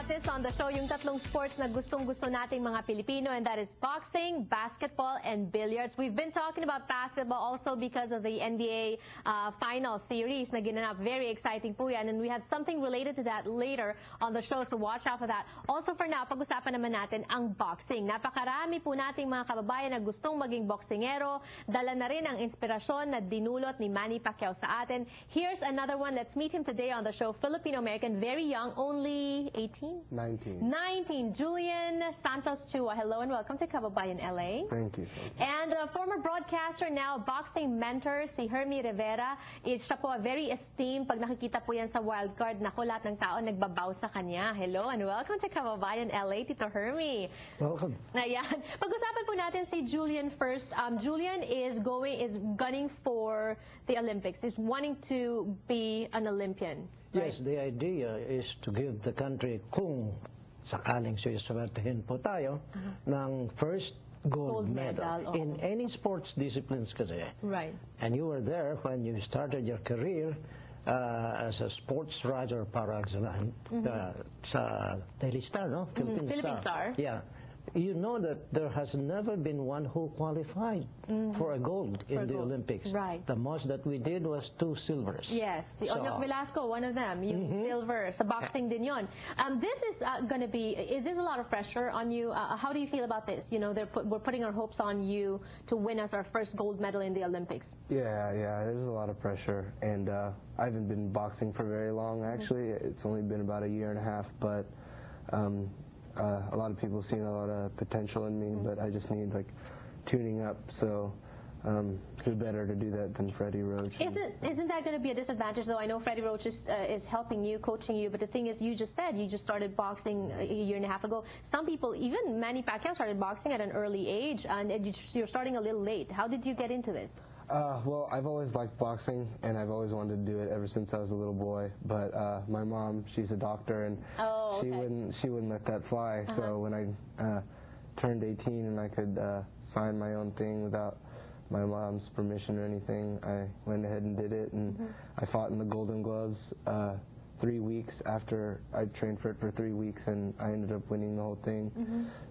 practice on the show yung tatlong sports na gustong-gusto nating mga Pilipino, and that is boxing, basketball, and billiards. We've been talking about basketball also because of the NBA final series na ginanap. Very exciting po yan, and we have something related to that later on the show, so watch out for that. Also for now, pag-usapan naman natin ang boxing. Napakarami po nating mga kababayan na gustong maging boksingero. Dala na rin ang inspirasyon na dinulot ni Manny Pacquiao sa atin. Here's another one. Let's meet him today on the show. Filipino-American, very young, only 18? 19. Julian Santos Chua. Hello and welcome to Kababayan LA. Thank you. And a former broadcaster, now boxing mentor, si Hermie Rivera. Siya po very esteemed. Pag nakikita po yan sa wildcard, naku, lahat ng tao nagbabaw sa kanya. Hello and welcome to Kababayan LA, Tito Hermie. Welcome. Ayan. Pag-usapan po natin si Julian first. Julian is gunning for the Olympics. He's wanting to be an Olympian. Right? Yes, the idea is to give the country, kung sakaling suswertehin po tayo, ng first gold medal in any sports disciplines kasi. Right. And you were there when you started your career as a sports writer para sa Daily Star, no? Philippine Star. Yeah. You know that there has never been one who qualified for a gold in the Olympics. Right. The most that we did was 2 silvers. Yes, si Onyok Velasco, one of them, yung silver. Sa boxing din yun. This is going to be, is this a lot of pressure on you? How do you feel about this? You know, we're putting our hopes on you to win us our first gold medal in the Olympics. Yeah, there's a lot of pressure. And I haven't been boxing for very long, actually. It's only been about a year and a half, but a lot of people seen a lot of potential in me, but I just need tuning up. So who better to do that than Freddie Roach? Isn't that going to be a disadvantage though? I know Freddie Roach is helping you, coaching you, but the thing is, you just said you just started boxing a year and a half ago. Some people, even Manny Pacquiao, started boxing at an early age, and you're starting a little late. How did you get into this? Well, I've always liked boxing, and I've always wanted to do it ever since I was a little boy. But my mom, she's a doctor, and she wouldn't let that fly. So when I turned 18 and I could sign my own thing without my mom's permission or anything, I went ahead and did it. And I fought in the Golden Gloves 3 weeks after I trained for it for 3 weeks, and I ended up winning the whole thing.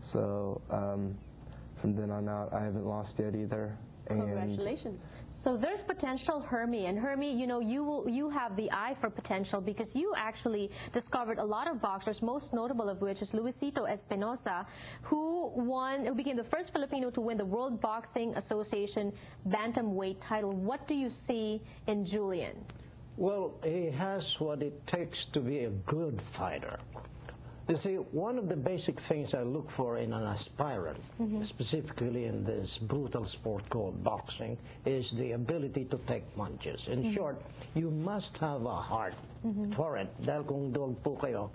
So from then on out, I haven't lost yet either. Congratulations. So there's potential, Hermie. And Hermie, you know, you have the eye for potential because you actually discovered a lot of boxers, most notable of which is Luisito Espinosa, who became the first Filipino to win the World Boxing Association bantamweight title. What do you see in Julian? Well, he has what it takes to be a good fighter. You see, one of the basic things I look for in an aspirant, specifically in this brutal sport called boxing, is the ability to take punches. In short, you must have a heart for it. Dahil kung dog po kayo,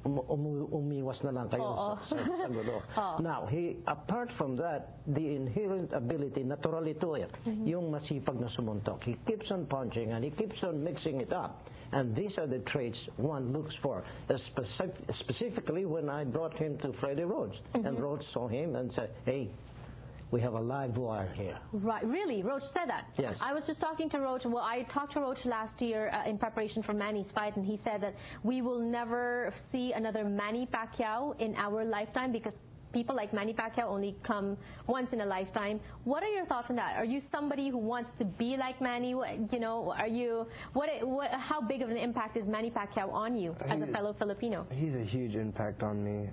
umiwas na lang kayo sa gulo. Now, apart from that, the inherent ability, natural ito yung masipag na sumuntok. He keeps on punching and he keeps on mixing it up. And these are the traits one looks for. Specifically when I brought him to Freddie Roach, and Roach saw him and said, hey, we have a live wire here. Right, really? Roach said that? Yes. I was just talking to Roach. Well, I talked to Roach last year in preparation for Manny's fight, and he said that we will never see another Manny Pacquiao in our lifetime because people like Manny Pacquiao only come once in a lifetime. What are your thoughts on that? Are you somebody who wants to be like Manny? You know, how big of an impact is Manny Pacquiao on you as a fellow Filipino? He's a huge impact on me,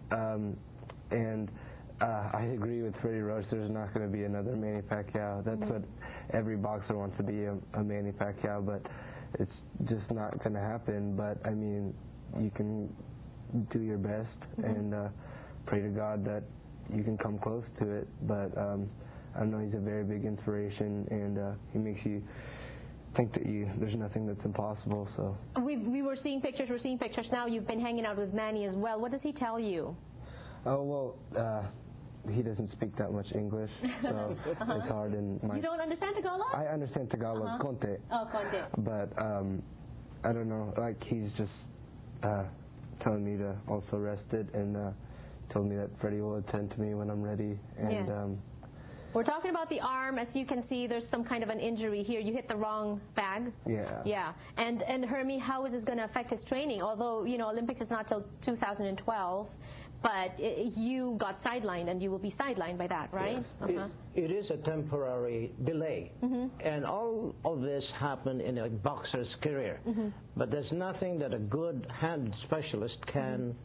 and I agree with Freddie Roach. There's not going to be another Manny Pacquiao. That's what every boxer wants to be, a Manny Pacquiao, but it's just not going to happen. But I mean, you can do your best and pray to God that you can come close to it. But I know he's a very big inspiration, and he makes you think that there's nothing that's impossible. So we were seeing pictures. We're seeing pictures now. You've been hanging out with Manny as well. What does he tell you? Oh well. He doesn't speak that much English, so it's hard. You don't understand Tagalog? I understand Tagalog, konti. Oh, konti. But I don't know, he's just telling me to also rest it, and told me that Freddie will attend to me when I'm ready. And We're talking about the arm. As you can see, there's some kind of an injury here. You hit the wrong bag. Yeah. Yeah. And Hermie, how is this going to affect his training? Although, you know, Olympics is not till 2012, but you got sidelined, and you will be sidelined by that, right? Yes. It is a temporary delay. And all of this happened in a boxer's career. But there's nothing that a good hand specialist can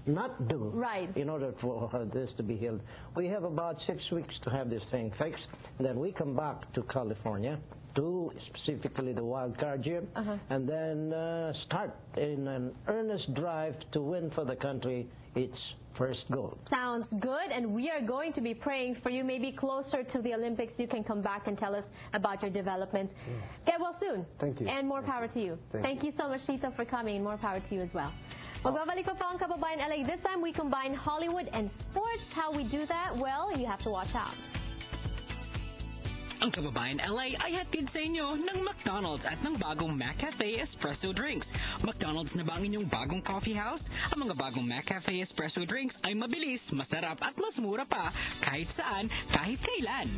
not do in order for this to be healed. We have about 6 weeks to have this thing fixed, and then we come back to California, to specifically the Wild Card Gym, and then start in an earnest drive to win for the country its first gold. Sounds good, and we are going to be praying for you. Maybe closer to the Olympics, you can come back and tell us about your developments. Get well soon. Thank you. And more power to you. Thank you so much, Tito, for coming. More power to you as well. Magbabalik pa ang Kababayan LA. This time, we combine Hollywood and sports. How we do that? Well, you have to watch out. Ang Kababayan LA ay hatid sa inyo ng McDonald's at ng bagong McCafe Espresso Drinks. McDonald's na ba ang inyong bagong coffee house? Ang mga bagong McCafe Espresso Drinks ay mabilis, masarap at mas mura pa kahit saan, kahit kailan.